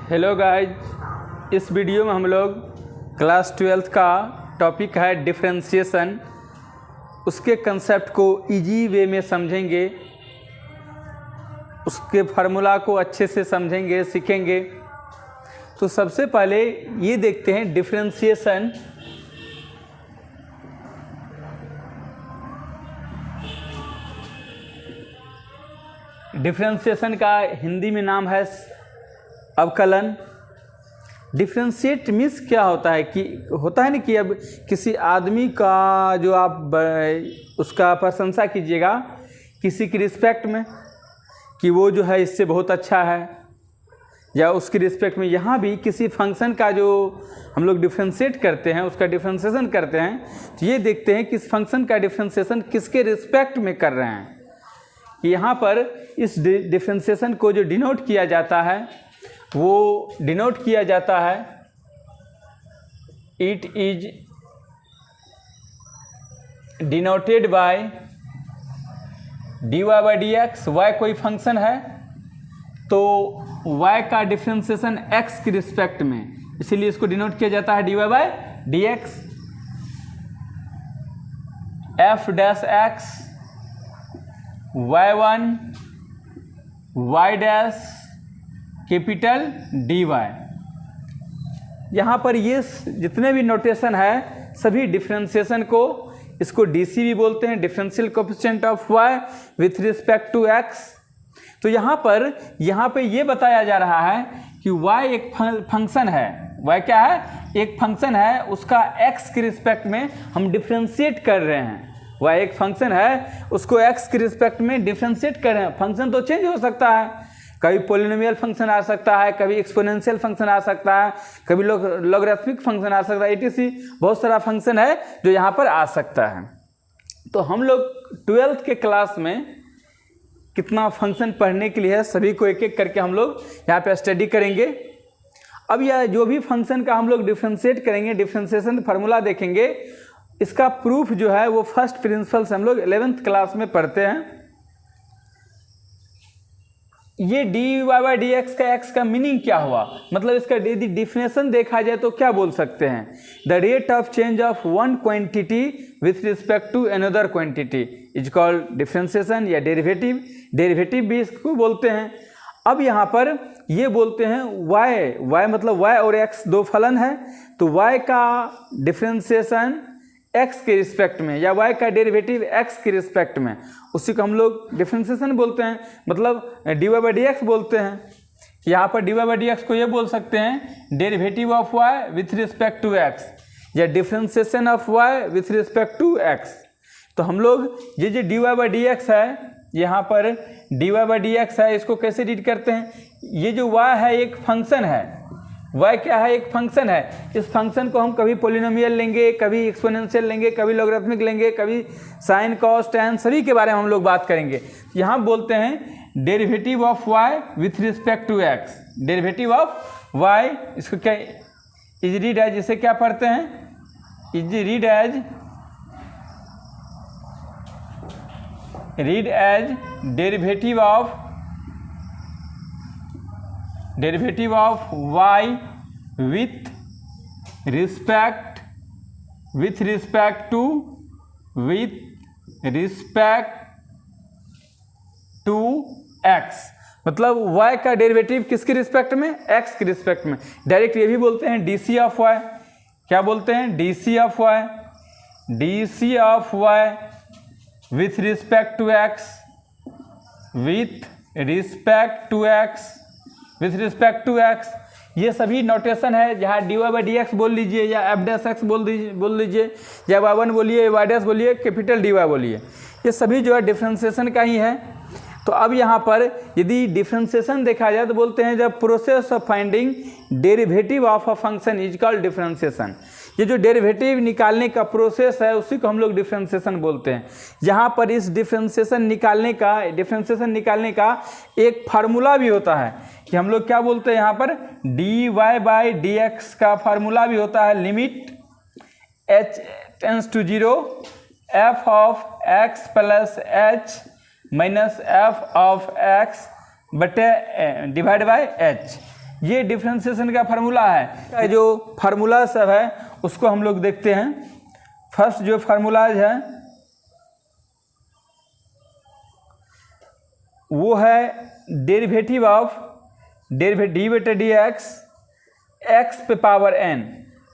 Hello guys, इस video में हम लोग क्लास 12th का टॉपिक है डिफरेंशिएशन। उसके कंसेप्ट को इजी वे में समझेंगे, उसके फार्मूला को अच्छे से समझेंगे, सीखेंगे। तो सबसे पहले ये देखते हैं डिफरेंशिएशन। डिफरेंशिएशन का हिंदी में नाम है अवकलन। डिफरेंशिएट मीन्स क्या होता है कि होता है ना कि अब किसी आदमी का जो आप उसका प्रशंसा कीजिएगा किसी की रिस्पेक्ट में कि वो जो है इससे बहुत अच्छा है, या उसकी रिस्पेक्ट में। यहाँ भी किसी फंक्शन का जो हम लोग डिफरेंशिएट करते हैं, उसका डिफरेंशिएशन करते हैं, तो ये देखते हैं कि इस फंक्शन का डिफरेंशिएशन किसके रिस्पेक्ट में कर रहे हैं। यहाँ पर इस डिफरेंशिएशन को जो डिनोट किया जाता है वो डिनोट किया जाता है it is denoted by dy by d x. Y कोई फंक्शन है तो y का डिफरेंशिएशन x की रिस्पेक्ट में, इसीलिए इसको डिनोट किया जाता है dy by d x. f dash x y1 y dash capital dy। यहाँ पर ये जितने भी नोटेशन है सभी डिफरेंशिएशन को, इसको dc भी बोलते हैं, differential coefficient of y with respect to x। तो यहाँ पे ये बताया जा रहा है कि y एक फंक्शन है। y क्या है? एक फंक्शन है, उसका x के रिस्पेक्ट में हम डिफरेंशिएट कर रहे हैं। y एक फंक्शन है, उसको x के रिस्पेक्ट में डिफरेंशिएट कर रहे हैं। फंक्शन तो चेंज हो सकता है, कभी पॉलिनोमियल फंक्शन आ सकता है, कभी एक्सपोनेंशियल फंक्शन आ सकता है, कभी लॉगरिथमिक फंक्शन आ सकता है, etc। बहुत सारा फंक्शन है जो यहाँ पर आ सकता है। तो हम लोग 12th के क्लास में कितना फंक्शन पढ़ने के लिए है, सभी को एक एक करके हम लोग यहाँ पे स्टडी करेंगे। अब यह जो भी फंक्शन का हम लोग डिफरेंशिएट करेंगे, डिफरेंशिएशन फार्मूला देखेंगे, इसका प्रूफ जो है वो फर्स्ट प्रिंसिपल से हम लोग 11th क्लास में पढ़ते हैं। ये dy बाई डी एक्स का x का मीनिंग क्या हुआ, मतलब इसका यदि डिफिनेशन देखा जाए तो क्या बोल सकते हैं? The rate of change of one quantity with respect to another quantity is called differentiation या डेरिवेटिव। डेरिवेटिव भी इसको बोलते हैं। अब यहाँ पर ये बोलते हैं y मतलब y और x दो फलन है, तो y का डिफरेंशिएशन x के रिस्पेक्ट में या y का डेरिवेटिव x के रिस्पेक्ट में, उसी को हम लोग डिफरेंशिएशन बोलते हैं, मतलब dy बाई डी एक्स बोलते हैं। यहाँ पर dy बाई डी एक्स को ये बोल सकते हैं derivative of y with respect to x या differentiation of y with respect to x। तो हम लोग ये जो dy बाई डी एक्स है, यहाँ पर dy बाई डी एक्स है, इसको कैसे रीड करते हैं? ये जो y है एक फंक्शन है, y क्या है? एक फंक्शन है। इस फंक्शन को हम कभी पॉलिनोमियल लेंगे, कभी एक्सपोनेंशियल लेंगे, कभी लॉगरिथमिक लेंगे, कभी साइन कॉस टैन, सभी के बारे में हम लोग बात करेंगे। यहाँ बोलते हैं derivative of y with respect to x। Derivative of y, इसको क्या इज रीड एज, इसे क्या पढ़ते हैं? Is read as derivative of y with respect to x। मतलब y का डेरिवेटिव किसके रिस्पेक्ट में? x के रिस्पेक्ट में। डायरेक्ट ये भी बोलते हैं dc ऑफ y। क्या बोलते हैं? dc of y with respect to x, with respect to x। ये सभी नोटेशन है, जहाँ dy बाई डी एक्स बोल लीजिए या f डैश x बोल लीजिए या y1 बोलिए, y डैश बोलिए, कैपिटल dy बोलिए, ये सभी जो है डिफरेंशिएशन का ही है। तो अब यहाँ पर यदि डिफरेंशिएशन देखा जाए तो बोलते हैं जब process of finding derivative of a function is called differentiation. ये जो डेरिवेटिव निकालने का प्रोसेस है उसी को हम लोग डिफरेंशिएशन बोलते हैं। यहाँ पर इस डिफरेंशिएशन निकालने का एक फार्मूला भी होता है कि हम लोग क्या बोलते हैं, यहाँ पर dy बाई डी एक्स का फार्मूला भी होता है, limit h tends to 0 f of x plus h minus f of x बटे डिवाइड बाई h। ये डिफरेंशिएशन का फार्मूला है। जो फार्मूला सब है उसको हम लोग देखते हैं। फर्स्ट जो फार्मूलाज है वो है डेरिवेटिव ऑफ डी बटे डी एक्स पे पावर n,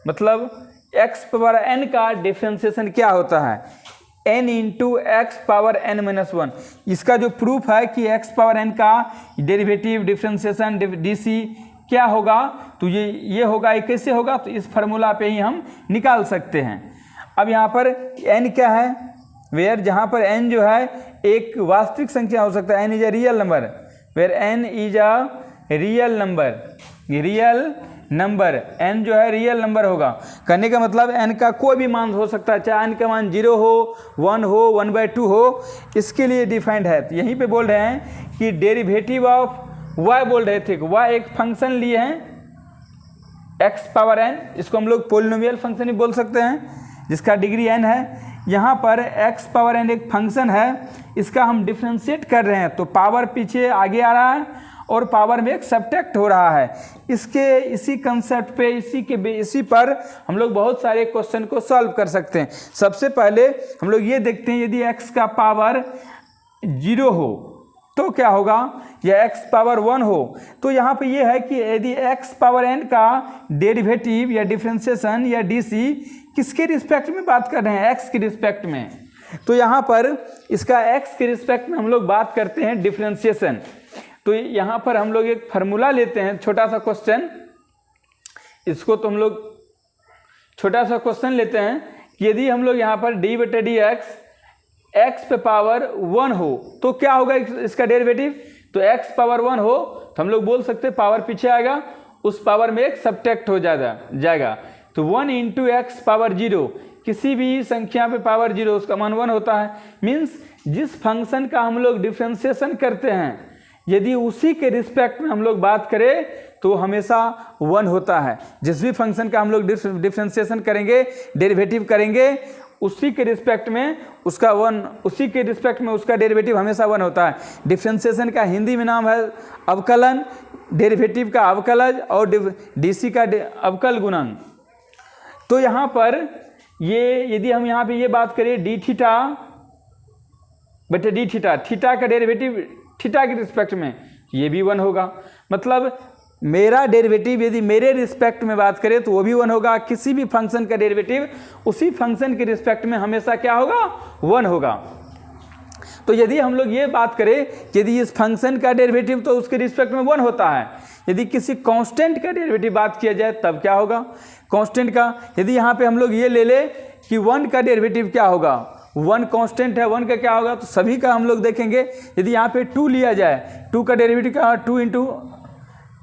मतलब x पावर n का डिफरेंशिएशन क्या होता है, n into x power n minus 1। इसका जो प्रूफ है कि x पावर n का डेरिवेटिव डिफरेंशिएशन dc क्या होगा, तो ये होगा, ये कैसे होगा, तो इस फार्मूला पे ही हम निकाल सकते हैं। अब यहाँ पर n क्या है, वेयर जहाँ पर n जो है एक वास्तविक संख्या हो सकता है, n is a real number, where n is a real number, n जो है रियल नंबर होगा। करने का मतलब n का कोई भी मान हो सकता है, चाहे n का मान 0 हो, 1 हो, 1/2 हो, इसके लिए डिफाइंड है। तो यहीं पे बोल रहे हैं कि डेरिवेटिव ऑफ y बोल रहे थे, y एक फंक्शन लिए हैं x पावर n, इसको हम लोग पोलिनोमियल फंक्शन भी बोल सकते हैं जिसका डिग्री n है। यहाँ पर x पावर n एक फंक्शन है, इसका हम डिफ्रेंशिएट कर रहे हैं, तो पावर पीछे आगे आ रहा है और पावर में एक सब्ट्रैक्ट हो रहा है। इसी कंसेप्ट पे इसी पर हम लोग बहुत सारे क्वेश्चन को सॉल्व कर सकते हैं। सबसे पहले हम लोग ये देखते हैं, यदि x का पावर 0 हो तो क्या होगा, या x पावर 1 हो, तो यहाँ पे ये है कि यदि x पावर n का डेरिवेटिव या डिफरेंशिएशन या dc किसके रिस्पेक्ट में बात कर रहे हैं, x के रिस्पेक्ट में, तो यहाँ पर इसका x के रिस्पेक्ट में हम लोग बात करते हैं डिफरेंशिएशन। तो यहाँ पर हम लोग एक फार्मूला लेते हैं, छोटा सा क्वेश्चन, इसको तो हम लोग छोटा सा क्वेश्चन लेते हैं कि यदि हम लोग यहाँ पर डी बटे डी एक्स पे पावर 1 हो तो क्या होगा इसका डेरिवेटिव, तो x पावर 1 हो तो हम लोग बोल सकते हैं पावर पीछे आएगा, उस पावर में एक सब्ट्रैक्ट हो जाएगा, तो 1 इंटू एक्स पावर 0, किसी भी संख्या पे पावर 0 उसका मान 1 होता है। मीन्स जिस फंक्शन का हम लोग डिफ्रेंशिएशन करते हैं यदि उसी के रिस्पेक्ट में हम लोग बात करें तो हमेशा 1 होता है। जिस भी फंक्शन का हम लोग डिफ्रेंशिएशन करेंगे, डेरिवेटिव करेंगे, उसी के रिस्पेक्ट में उसका डेरिवेटिव हमेशा 1 होता है। डिफ्रेंशिएशन का हिंदी में नाम है अवकलन, डेरिवेटिव का अवकलज और डीसी का अवकल गुणन। तो यहाँ पर ये यदि हम यहाँ पे ये बात करें डी थीटा बटे डी थीटा, थीटा का डेरिवेटिव थीटा के रिस्पेक्ट में ये भी 1 होगा, मतलब मेरा डेरिवेटिव यदि मेरे रिस्पेक्ट में बात करें तो वो भी 1 होगा। किसी भी फंक्शन का डेरिवेटिव उसी फंक्शन के रिस्पेक्ट में हमेशा क्या होगा, 1 होगा। तो यदि हम लोग ये बात करें यदि इस फंक्शन का डेरिवेटिव तो उसके रिस्पेक्ट में 1 होता है, यदि किसी कांस्टेंट का डेरिवेटिव बात किया जाए तब क्या होगा, कांस्टेंट का यदि यहाँ पे हम लोग ये ले ले कि 1 का डेरिवेटिव क्या होगा, 1 कांस्टेंट है, 1 का क्या होगा, तो सभी का हम लोग देखेंगे। यदि यहाँ पे 2 लिया जाए, 2 का डेरिवेटिव क्या, 2 इंटू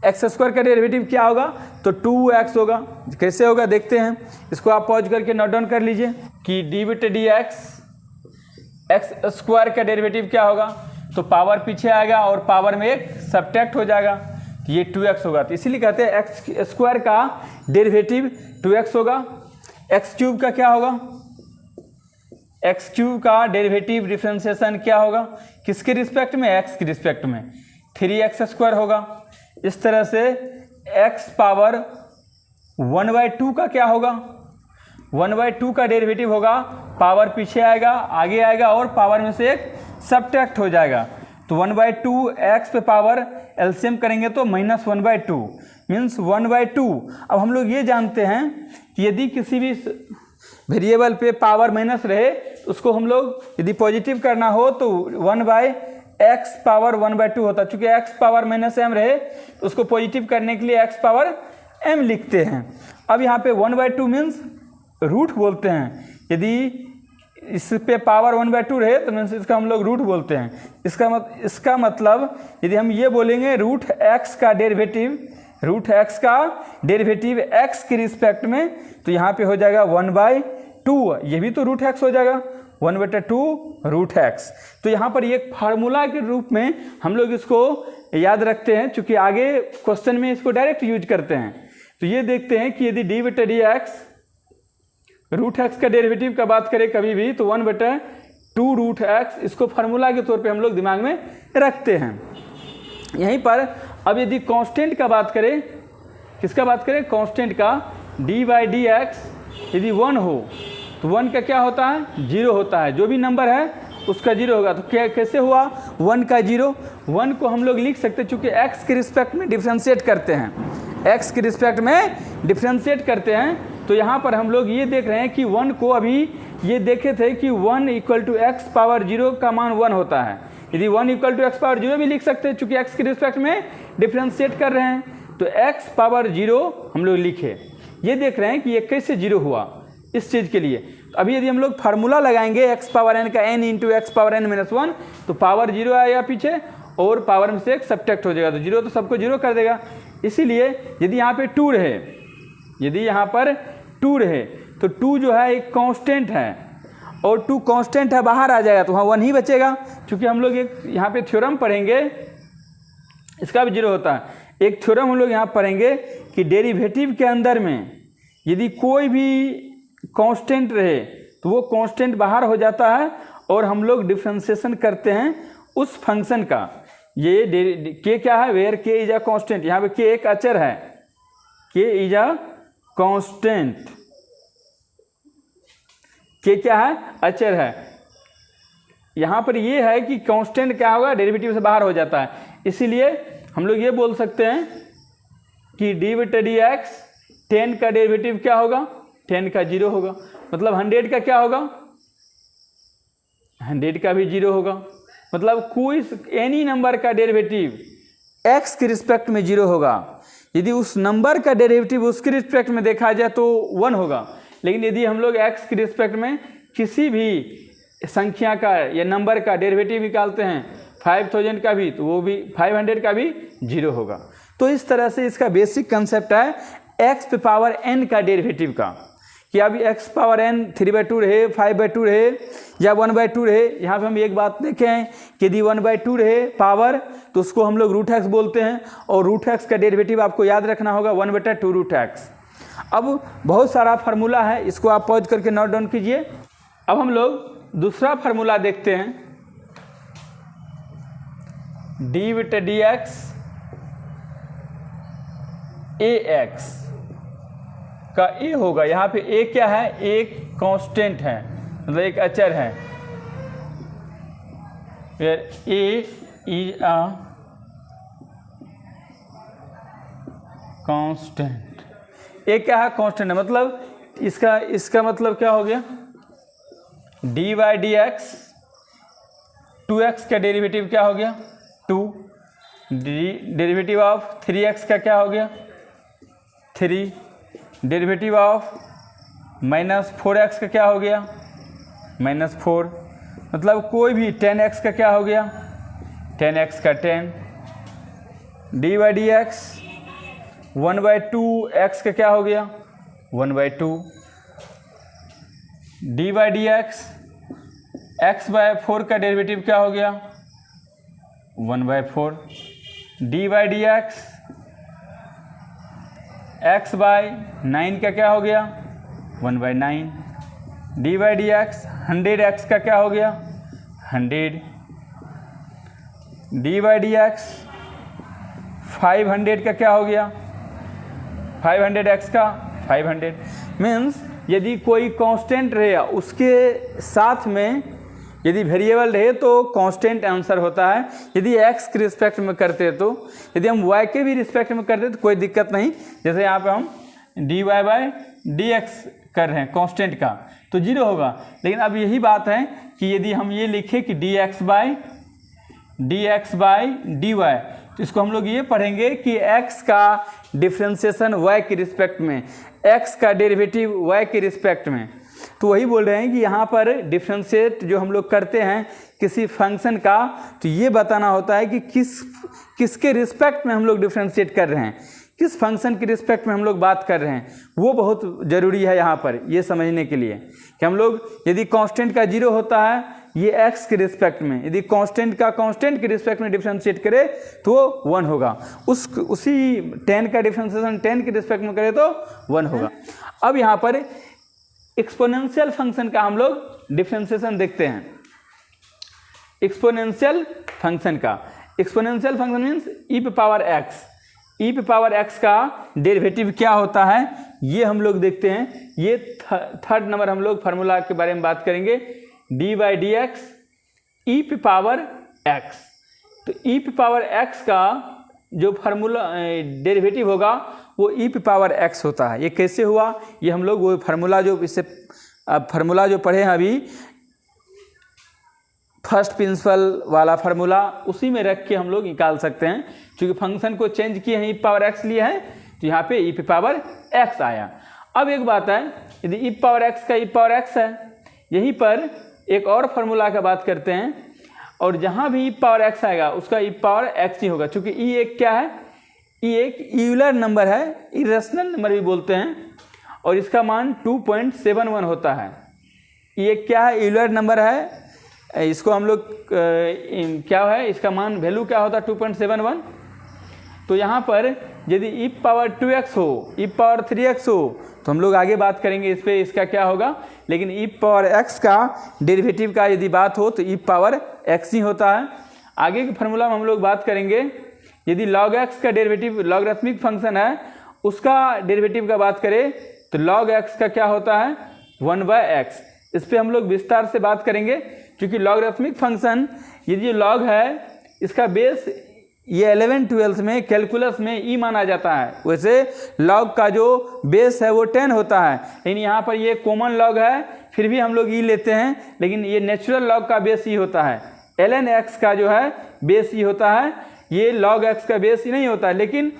एक्स स्क्वायर का डेरिवेटिव क्या होगा, तो 2x होगा। कैसे होगा देखते हैं, इसको आप पॉज करके नोट डाउन कर लीजिए कि डी बटे डी एक्स स्क्वायर का डेरिवेटिव क्या होगा, तो पावर पीछे आएगा और पावर में एक सब्ट्रैक्ट हो जाएगा, तो ये 2x होगा। तो इसीलिए कहते हैं एक्स स्क्वायर का डेरिवेटिव 2x होगा। एक्स क्यूब का क्या होगा, एक्स क्यूब का डेरिवेटिव डिफरेंशिएशन क्या होगा, किसके रिस्पेक्ट में, एक्स के रिस्पेक्ट में, 3x स्क्वायर होगा। इस तरह से x पावर 1/2 का क्या होगा, 1/2 का डेरिवेटिव होगा, पावर पीछे आएगा, आगे आएगा और पावर में से एक सब्ट्रैक्ट हो जाएगा, तो 1/2 x पे पावर एलसीएम करेंगे तो -1/2 मीन्स 1/2। अब हम लोग ये जानते हैं कि यदि किसी भी वेरिएबल पे पावर माइनस रहे तो उसको हम लोग यदि पॉजिटिव करना हो तो 1/x पावर 1/2 होता है। चूँकि x पावर -m रहे तो उसको पॉजिटिव करने के लिए x पावर m लिखते हैं। अब यहाँ पे 1/2 मीन्स रूट बोलते हैं, यदि इस पे पावर 1/2 रहे तो मीन्स इसका हम लोग रूट बोलते हैं। इसका मतलब यदि हम ये बोलेंगे रूट x का डेरिवेटिव x के रिस्पेक्ट में, तो यहाँ पे हो जाएगा 1/2, ये भी तो रूट x हो जाएगा, 1/2 रूट x। तो यहाँ पर एक फार्मूला के रूप में हम लोग इसको याद रखते हैं, चूँकि आगे क्वेश्चन में इसको डायरेक्ट यूज करते हैं। तो ये देखते हैं कि यदि डी बटे डी एक्स रूट एक्स का डेरिवेटिव का बात करें कभी भी तो 1/2 रूट एक्स, इसको फार्मूला के तौर पे हम लोग दिमाग में रखते हैं। यहीं पर अब यदि कांस्टेंट का बात करें, किसका बात करें, कांस्टेंट का, dy/dx यदि 1 हो तो 1 का क्या होता है, 0 होता है, जो भी नंबर है उसका 0 होगा। तो क्या कैसे हुआ 1 का 0, 1 को हम लोग लिख सकते हैं चूँकि x के रिस्पेक्ट में डिफ्रेंशिएट करते हैं, x के रिस्पेक्ट में डिफ्रेंशिएट करते हैं। तो यहाँ पर हम लोग ये देख रहे हैं कि 1 को अभी ये देखे थे कि 1 = x⁻0 का मान 1 होता है। यदि 1 = x⁻0 भी लिख सकते हैं चूँकि x के रिस्पेक्ट में डिफ्रेंशिएट कर रहे हैं, तो x⁻0 हम लोग लिखे। ये देख रहे हैं कि ये कैसे 0 हुआ इस चीज़ के लिए। तो अभी यदि हम लोग फार्मूला लगाएंगे x⁻n का n × x⁻n-1, तो पावर 0 आएगा पीछे और पावर में से एक सब्ट्रैक्ट हो जाएगा, तो 0 तो सबको 0 कर देगा। इसीलिए यदि यहाँ पे 2 रहे, यदि यहाँ पर 2 रहे तो 2 जो है एक कांस्टेंट है और 2 कांस्टेंट है, बाहर आ जाएगा तो वहाँ 1 ही बचेगा। क्योंकि हम लोग एक यहाँ पे थ्योरम पढ़ेंगे, इसका भी 0 होता है। एक थ्योरम हम लोग यहाँ पढ़ेंगे कि डेरिवेटिव के अंदर में यदि कोई भी कांस्टेंट रहे तो वो कांस्टेंट बाहर हो जाता है और हम लोग डिफरेंशिएशन करते हैं उस फंक्शन का। ये के क्या है, वेयर के इज अ कांस्टेंट, यहाँ पे के एक अचर है, के इज अ कांस्टेंट, के क्या है, अचर है। यहाँ पर ये है कि कांस्टेंट क्या होगा, डेरिवेटिव से बाहर हो जाता है। इसीलिए हम लोग ये बोल सकते हैं कि d/dx 10 का डेरिवेटिव क्या होगा, 10 का 0 होगा। मतलब 100 का क्या होगा, 100 का भी 0 होगा। मतलब कोई एनी नंबर का डेरिवेटिव x के रिस्पेक्ट में 0 होगा। यदि उस नंबर का डेरिवेटिव उसके रिस्पेक्ट में देखा जाए तो 1 होगा। लेकिन यदि हम लोग x के रिस्पेक्ट में किसी भी संख्या का या नंबर का डेरिवेटिव निकालते हैं 5000 का भी, तो वो भी 500 का भी 0 होगा। तो इस तरह से इसका बेसिक कंसेप्ट है x⁻n का डेरिवेटिव का, कि अभी x⁻n 3/2 रहे, 5/2 रहे या 1/2 रहे। यहाँ पे हम एक बात देखें कि यदि 1/2 रहे पावर तो उसको हम लोग √x बोलते हैं, और √x का डेरिवेटिव आपको याद रखना होगा 1/2 √x। अब बहुत सारा फार्मूला है, इसको आप पॉज करके नोट डाउन कीजिए। अब हम लोग दूसरा फार्मूला देखते हैं, d/dx ax का a होगा। यहाँ पे a क्या है, एक कांस्टेंट है, मतलब एक अचर है। where a is a constant, a क्या है, कांस्टेंट है। मतलब इसका मतलब क्या हो गया, d/dx 2x का डेरिवेटिव क्या हो गया, 2, डेरिवेटिव ऑफ 3x का क्या हो गया, 3, डेरिवेटिव ऑफ -4x का क्या हो गया, -4। मतलब कोई भी 10x का क्या हो गया, 10x का 10। d/dx 1/2x का क्या हो गया, 1/2। d/dx x/4 का डेरिवेटिव क्या हो गया, 1/4। d/dx x/9 का क्या हो गया, 1/9। d/dx 100x का क्या हो गया, 100। d/dx 500 का क्या हो गया, 500x का 500। मीन्स यदि कोई कांस्टेंट रहे उसके साथ में यदि वेरिएबल रहे तो कांस्टेंट आंसर होता है। यदि x के रिस्पेक्ट में करते तो, यदि हम y के भी रिस्पेक्ट में करते तो कोई दिक्कत नहीं। जैसे यहाँ पे हम dy/dx कर रहे हैं कांस्टेंट का, तो 0 होगा। लेकिन अब यही बात है कि यदि हम ये लिखें कि dx/dy, तो इसको हम लोग ये पढ़ेंगे कि x का डिफ्रेंशिएशन y के रिस्पेक्ट में, x का डेरिवेटिव y के रिस्पेक्ट में। तो वही बोल रहे हैं कि यहाँ पर डिफ्रेंशिएट जो हम लोग करते हैं किसी फंक्शन का, तो ये बताना होता है कि किसके रिस्पेक्ट में हम लोग डिफ्रेंशिएट कर रहे हैं, किस फंक्शन के रिस्पेक्ट में हम लोग बात कर रहे हैं। वो बहुत ज़रूरी है यहाँ पर ये समझने के लिए कि हम लोग यदि कांस्टेंट का 0 होता है ये x के रिस्पेक्ट में, यदि कांस्टेंट का कांस्टेंट के रिस्पेक्ट में डिफ्रेंशिएट करे तो 1 होगा। उसी 10 का डिफ्रेंशिएशन 10 के रिस्पेक्ट में करे तो 1 होगा। अब यहाँ पर एक्सपोनेंशियल फंक्शन का हम लोग डिफ्रेंशिएशन देखते हैं। एक्सपोनेंशियल फंक्शन का एक्सपोनेंशियल फंक्शन मीन्स ई पे पावर एक्स। ई पे पावर एक्स का डेरिवेटिव क्या होता है ये हम लोग देखते हैं। ये थर्ड नंबर हम लोग फार्मूला के बारे में बात करेंगे, डी बाई डी एक्स ई पे पावर एक्स। तो ई पे पावर एक्स का जो फार्मूला डेरिवेटिव होगा वो ई पे पावर एक्स होता है। ये कैसे हुआ, ये हम लोग वो फार्मूला जो इससे फार्मूला जो पढ़े हैं अभी, फर्स्ट प्रिंसिपल वाला फार्मूला, उसी में रख के हम लोग निकाल सकते हैं। क्योंकि फंक्शन को चेंज किए हैं, ई पावर एक्स लिए हैं, तो यहाँ पे ई पे पावर एक्स आया। अब एक बात है, यदि ई पावर एक्स का ई पावर एक्स है, यहीं पर एक और फार्मूला का बात करते हैं, और जहाँ भी ई पावर एक्स आएगा उसका ई पावर एक्स ही होगा। क्योंकि ई एक क्या है, ई एक यूलर नंबर है, इरेशनल नंबर भी बोलते हैं, और इसका मान 2.71 होता है। ये क्या है, यूलर नंबर है, इसको हम लोग क्या है, इसका मान वैल्यू क्या होता है 2.71। तो यहाँ पर यदि ई पावर 2x हो, ई पावर 3x हो, तो हम लोग आगे बात करेंगे इस पे इसका क्या होगा। लेकिन ई पावर x का डेरिवेटिव का यदि बात हो तो ई पावर x ही होता है। आगे के फार्मूला में हम लोग बात करेंगे, यदि log x का डेरिवेटिव लॉगरिथमिक फंक्शन है, उसका डेरिवेटिव का बात करें तो log x का क्या होता है 1/x। इस पर हम लोग विस्तार से बात करेंगे, क्योंकि लॉगरिथमिक फंक्शन ये जो लॉग है इसका बेस ये 11th-12th में कैलकुलस में ई माना जाता है। वैसे लॉग का जो बेस है वो 10 होता है, लेकिन यहाँ पर ये कॉमन लॉग है, फिर भी हम लोग ई लेते हैं, लेकिन ये नेचुरल लॉग का बेस ई होता है। ln x का जो है बेस ई होता है, ये log x का बेस ही नहीं होता है। लेकिन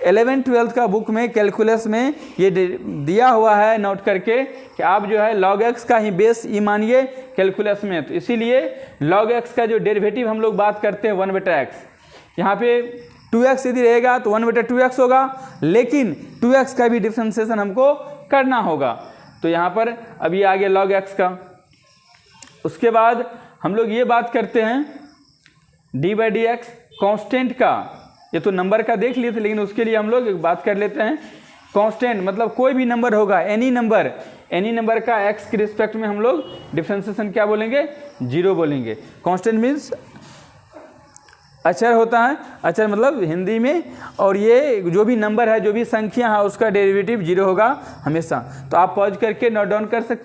11th-12th का बुक में कैलकुलस में ये दिया हुआ है नोट करके कि आप जो है log x का ही बेस ई मानिए कैलकुलस में। तो इसीलिए log x का जो डेरिवेटिव हम लोग बात करते हैं 1/x। यहाँ पे 2x यदि रहेगा तो 1/2x होगा, लेकिन 2x का भी डिफ्रेंसिएशन हमको करना होगा। तो यहाँ पर अभी आ गया log x का। उसके बाद हम लोग ये बात करते हैं D by d x constant का। ये तो नंबर का देख लिए थे, लेकिन उसके लिए हम लोग एक बात कर लेते हैं। कांस्टेंट मतलब कोई भी नंबर होगा, एनी नंबर का x के रिस्पेक्ट में हम लोग डिफरेंशिएशन क्या बोलेंगे, 0 बोलेंगे। कांस्टेंट मीन्स अचर होता है, अचर मतलब हिंदी में, और ये जो भी नंबर है, जो भी संख्या है, उसका डेरिवेटिव 0 होगा हमेशा। तो आप पॉज करके नोट डाउन कर सकते हैं।